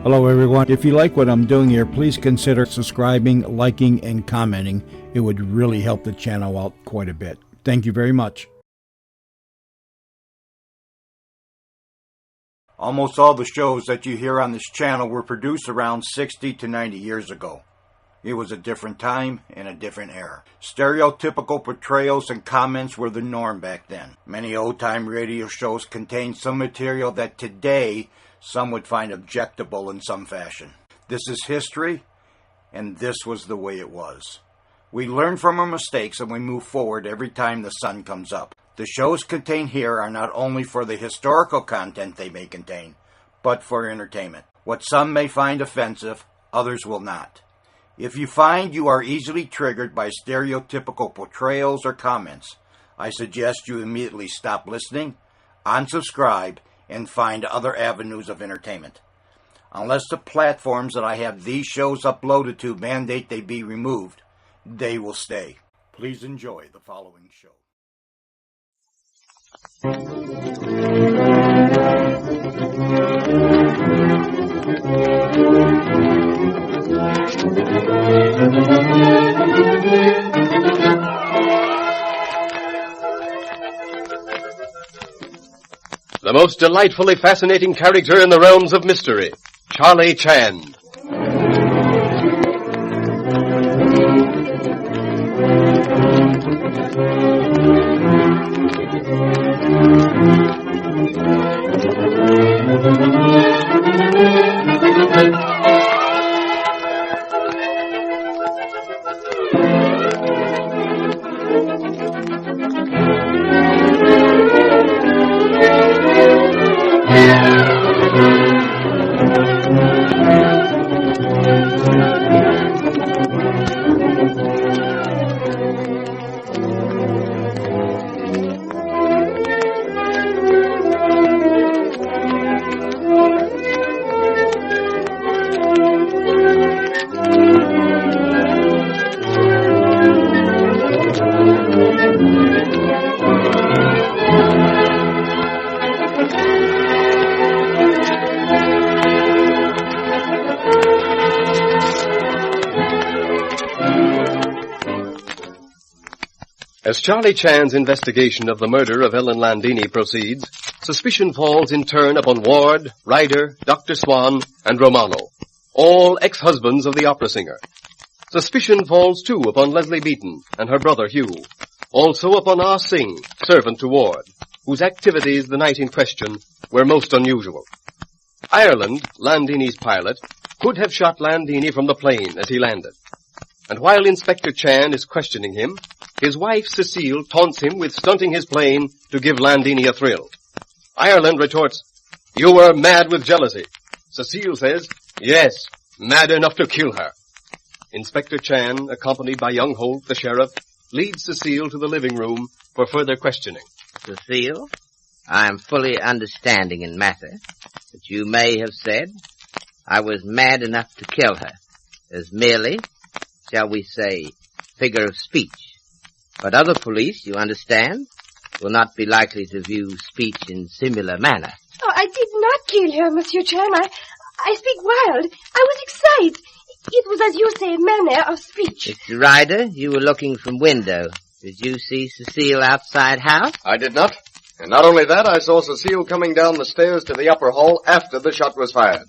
Hello everyone. If you like what I'm doing here, please consider subscribing, liking, and commenting. It would really help the channel out quite a bit. Thank you very much. Almost all the shows that you hear on this channel were produced around 60 to 90 years ago. It was a different time and a different era. Stereotypical portrayals and comments were the norm back then. Many old-time radio shows contained some material that today some would find objectable in some fashion. This is history, and this was the way it was. We learn from our mistakes and we move forward every time the sun comes up. The shows contained here are not only for the historical content they may contain, but for entertainment. What some may find offensive, others will not. If you find you are easily triggered by stereotypical portrayals or comments, I suggest you immediately stop listening, unsubscribe, and find other avenues of entertainment. Unless the platforms that I have these shows uploaded to mandate they be removed, they will stay. Please enjoy the following show. The most delightfully fascinating character in the realms of mystery, Charlie Chan. As Charlie Chan's investigation of the murder of Ellen Landini proceeds, suspicion falls in turn upon Ward, Ryder, Dr. Swan, and Romano, all ex-husbands of the opera singer. Suspicion falls, too, upon Leslie Beaton and her brother Hugh, also upon Ah Sing, servant to Ward, whose activities the night in question were most unusual. Ireland, Landini's pilot, could have shot Landini from the plane as he landed. And while Inspector Chan is questioning him, his wife, Cecile, taunts him with stunting his plane to give Landini a thrill. Ireland retorts, "You were mad with jealousy." Cecile says, "Yes, mad enough to kill her." Inspector Chan, accompanied by young Holt, the sheriff, leads Cecile to the living room for further questioning. Cecile, I am fully understanding in matter that you may have said I was mad enough to kill her as merely, shall we say, figure of speech. But other police, you understand, will not be likely to view speech in similar manner. Oh, I did not kill her, Monsieur Chan. I speak wild. I was excited. It was, as you say, manner of speech. Mr. Ryder, you were looking from window. Did you see Cecile outside house? I did not. And not only that, I saw Cecile coming down the stairs to the upper hall after the shot was fired.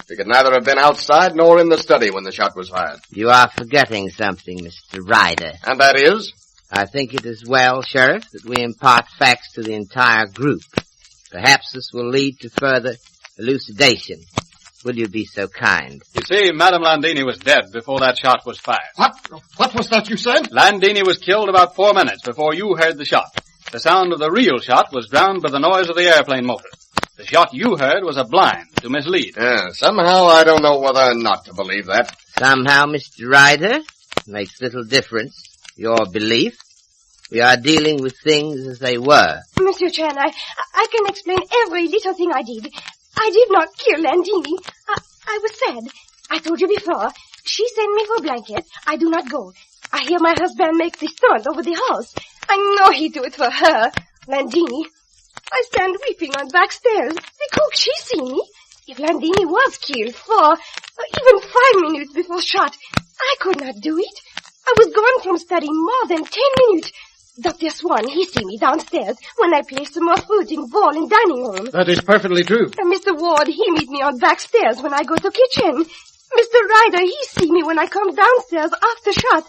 She could neither have been outside nor in the study when the shot was fired. You are forgetting something, Mr. Ryder. And that is? I think it is well, Sheriff, that we impart facts to the entire group. Perhaps this will lead to further elucidation. Will you be so kind? You see, Madame Landini was dead before that shot was fired. What was that you said? Landini was killed about 4 minutes before you heard the shot. The sound of the real shot was drowned by the noise of the airplane motor. The shot you heard was a blind to mislead. Somehow I don't know whether or not to believe that. Somehow, Mr. Ryder, makes little difference. Your belief. We are dealing with things as they were. Monsieur Chan, I can explain every little thing I did. I did not kill Landini. I was sad. I told you before. She sent me for a blanket. I do not go. I hear my husband make the stunt over the house. I know he do it for her, Landini. I stand weeping on back stairs. The cook, she see me. If Landini was killed 4 or even 5 minutes before shot, I could not do it. I was gone from study more than 10 minutes. Dr. Swan, he see me downstairs when I placed some more fruit in bowl in dining room. That is perfectly true. And Mr. Ward, he meet me on back stairs when I go to kitchen. Mr. Ryder, he see me when I come downstairs after shot.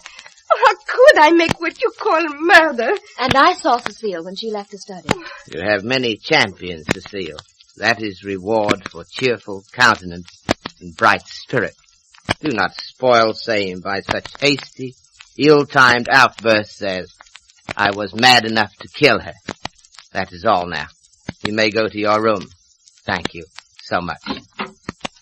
How could I make what you call murder? And I saw Cecile when she left the study. You have many champions, Cecile. That is reward for cheerful countenance and bright spirit. Do not spoil same by such hasty, ill-timed outbursts as, I was mad enough to kill her. That is all now. You may go to your room. Thank you so much.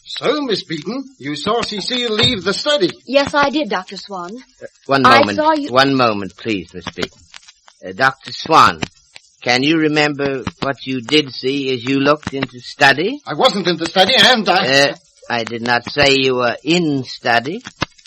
So, Miss Beaton, you saw Cecile leave the study. Yes, I did, Dr. Swan. One moment. I saw you... One moment, please, Miss Beaton. Dr. Swan, can you remember what you did see as you looked into study? I wasn't in the study, and I did not say you were in study.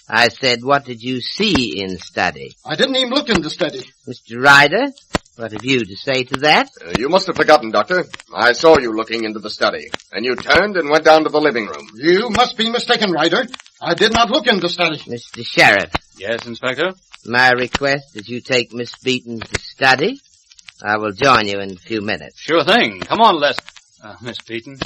I said, what did you see in study? I didn't even look in the study. Mr. Ryder, what have you to say to that? You must have forgotten, Doctor. I saw you looking into the study, and you turned and went down to the living room. You must be mistaken, Ryder. I did not look in the study. Mr. Sheriff. Yes, Inspector? My request is you take Miss Beaton to study. I will join you in a few minutes. Sure thing. Come on, Miss Beaton.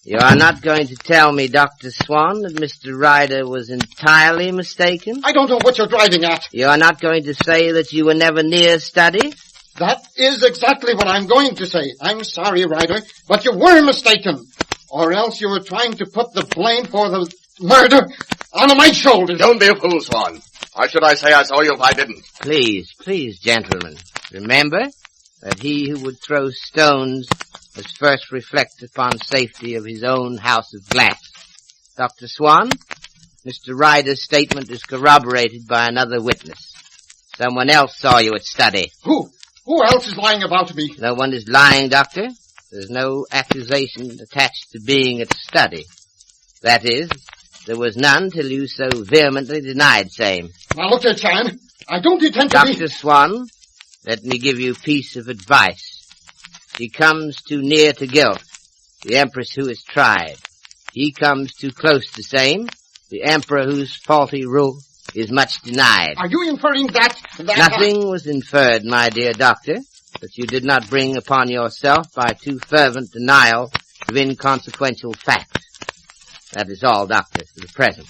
You are not going to tell me, Dr. Swan, that Mr. Ryder was entirely mistaken? I don't know what you're driving at. You are not going to say that you were never near study? That is exactly what I'm going to say. I'm sorry, Ryder, but you were mistaken. Or else you were trying to put the blame for the murder on my shoulders. Don't be a fool, Swan. Why should I say I saw you if I didn't? Please, gentlemen, remember that he who would throw stones must first reflect upon safety of his own house of glass. Dr. Swan, Mr. Ryder's statement is corroborated by another witness. Someone else saw you at study. Who? Who else is lying about me? No one is lying, Doctor. There's no accusation attached to being at study. That is, there was none till you so vehemently denied same. Now look here, Chime. I don't intend to Dr. Swan, let me give you a piece of advice. She comes too near to guilt, the Empress who is tried. He comes too close to same, the Emperor whose faulty rule is much denied. Are you inferring that... Nothing was inferred, my dear doctor, that you did not bring upon yourself by too fervent denial of inconsequential facts. That is all, doctor, for the present.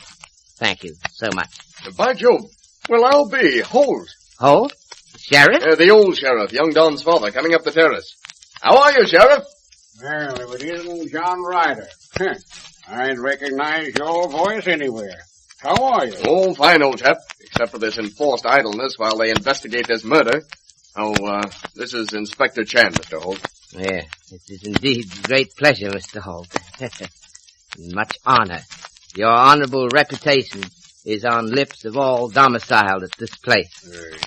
Thank you so much. By Jove. Well, I'll be. Holt. Holt? Sheriff? The old sheriff, young Don's father, coming up the terrace. How are you, Sheriff? Well, if it isn't John Ryder. I'd recognize your voice anywhere. How are you? Oh, fine, old chap. Except for this enforced idleness while they investigate this murder. Oh, this is Inspector Chan, Mr. Holt. Yeah, it is indeed a great pleasure, Mr. Holt. Much honor. Your honorable reputation is on lips of all domiciled at this place.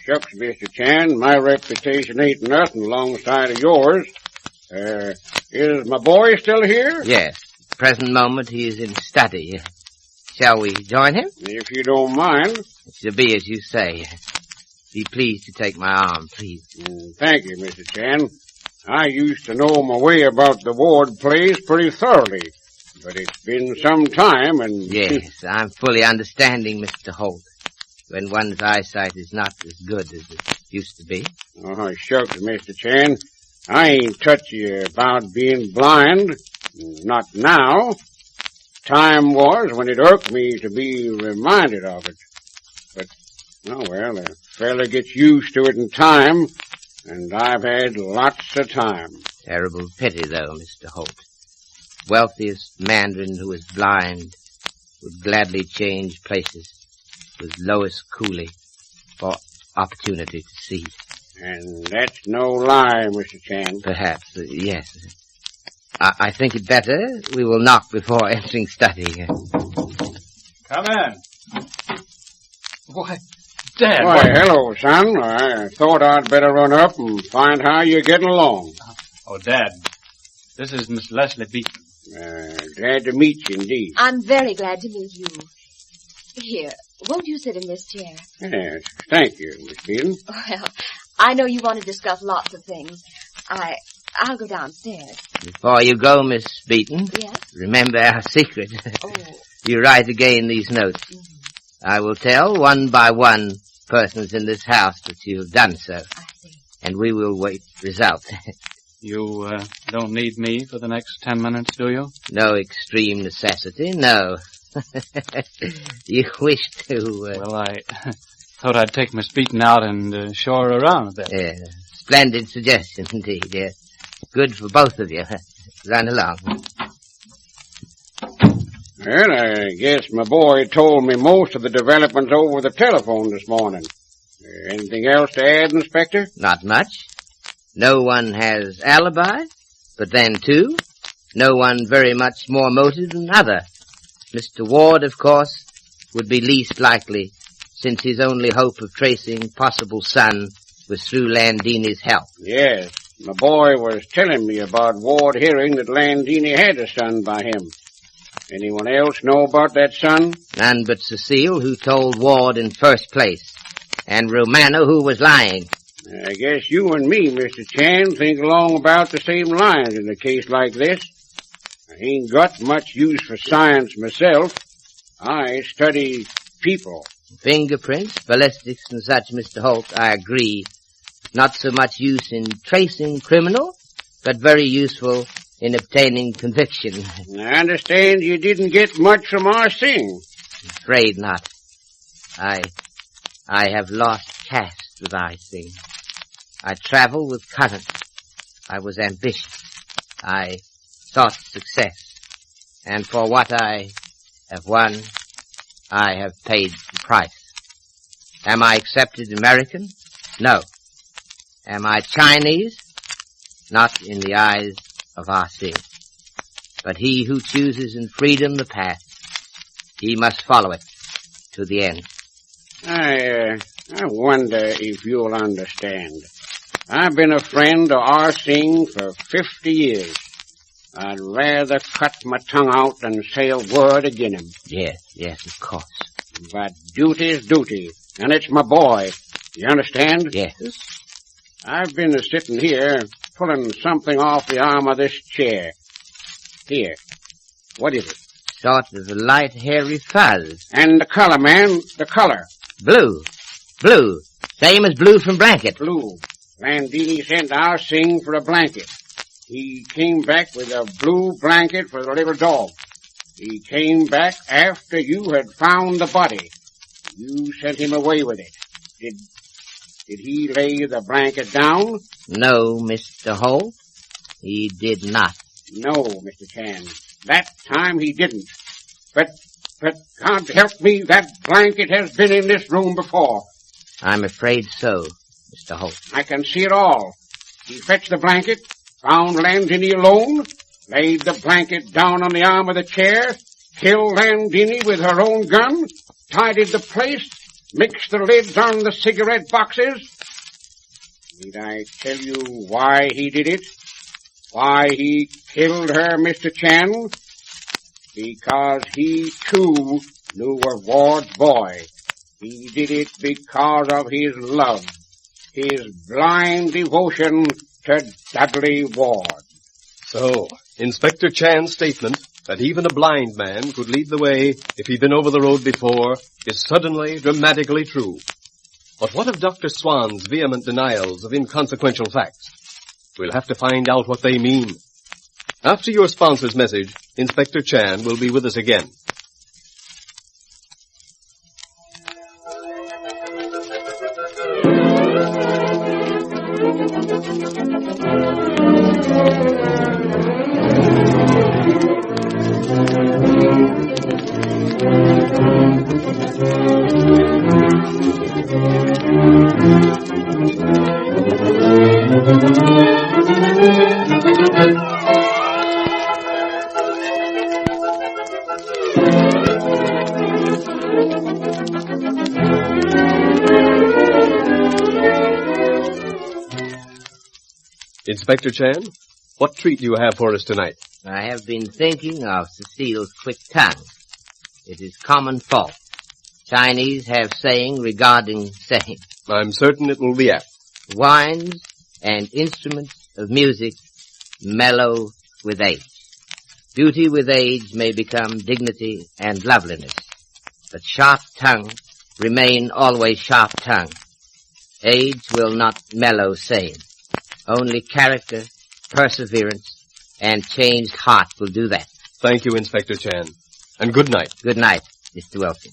Shucks, Mr. Chan, my reputation ain't nothing alongside of yours. Is my boy still here? Yes. At the present moment he is in study. Shall we join him? If you don't mind. It shall be as you say. Be pleased to take my arm, please. Thank you, Mr. Chan. I used to know my way about the Ward place pretty thoroughly. But it's been some time and... Yes, I'm fully understanding, Mr. Holt. When one's eyesight is not as good as it used to be. Oh, shucks, Mr. Chan. I ain't touchy about being blind. Not now. Time was when it irked me to be reminded of it. But, oh well, a fella gets used to it in time, and I've had lots of time. Terrible pity, though, Mr. Holt. Wealthiest mandarin who is blind would gladly change places with Lois Cooley for opportunity to see. And that's no lie, Mr. Chan. Perhaps, yes. I think it better we will knock before entering study. Come in. Why, Dad. Why, hello, son. I thought I'd better run up and find how you're getting along. Oh, Dad, this is Miss Leslie Beaton. Glad to meet you, indeed. I'm very glad to meet you. Here, won't you sit in this chair? Yes, thank you, Miss Beaton. Well, I know you want to discuss lots of things. I'll go downstairs. Before you go, Miss Beaton, Yes? remember our secret. Oh. You write again these notes. I will tell one by one persons in this house that you have done so, I see. and we will wait result. You don't need me for the next 10 minutes, do you? No extreme necessity, no. You wish to... Well, I thought I'd take Miss Beaton out and show her around a bit. Yeah, splendid suggestion indeed, yes. Good for both of you. Run along. Well, I guess my boy told me most of the developments over the telephone this morning. Anything else to add, Inspector? Not much. No one has alibi, but then, too, no one very much more motive than other. Mr. Ward, of course, would be least likely, since his only hope of tracing possible son was through Landini's help. Yes, my boy was telling me about Ward hearing that Landini had a son by him. Anyone else know about that son? None but Cecile, who told Ward in first place, and Romano, who was lying. I guess you and me, Mr. Chan, think along about the same lines in a case like this. I ain't got much use for science myself. I study people. Fingerprints, ballistics, and such, Mr. Holt, I agree. Not so much use in tracing criminal, but very useful in obtaining conviction. I understand you didn't get much from our sing. Afraid not. I have lost caste with I sing. I travel with current. I was ambitious. I sought success. And for what I have won, I have paid the price. Am I accepted American? No. Am I Chinese? Not in the eyes of R.C. But he who chooses in freedom the path, he must follow it to the end. I wonder if you'll understand. I've been a friend of R. Singh for 50 years. I'd rather cut my tongue out than say a word agin him. Yes, of course. But duty's duty, and it's my boy. You understand? Yes. I've been sitting here pulling something off the arm of this chair. Here. What is it? Sort of a light, hairy fuzz. And the color, man, the color. Blue. Blue. Same as blue from blanket. Blue. Landini sent our Sing for a blanket. He came back with a blue blanket for the little dog. He came back after you had found the body. You sent him away with it. Did he lay the blanket down? No, Mr. Holt. He did not. No, Mr. Chan. That time he didn't. But God help me, that blanket has been in this room before. I'm afraid so, Mr. Holt. I can see it all. He fetched the blanket, found Landini alone, laid the blanket down on the arm of the chair, killed Landini with her own gun, tidied the place, mixed the lids on the cigarette boxes. Need I tell you why he did it? Why he killed her, Mr. Chan? Because he, too, knew of Ward's boy. He did it because of his love, his blind devotion to Dudley Ward. So, Inspector Chan's statement that even a blind man could lead the way if he'd been over the road before is suddenly, dramatically true. But what of Dr. Swan's vehement denials of inconsequential facts? We'll have to find out what they mean. After your sponsor's message, Inspector Chan will be with us again. Inspector Chan, what treat do you have for us tonight? I have been thinking of Cecile's quick tongue. It is common fault. Chinese have saying regarding saying. I'm certain it will be apt. Wines and instruments of music mellow with age. Beauty with age may become dignity and loveliness, but sharp tongue remain always sharp tongue. Age will not mellow same. Only character, perseverance, and changed heart will do that. Thank you, Inspector Chan. And good night. Good night, Mr. Wilson.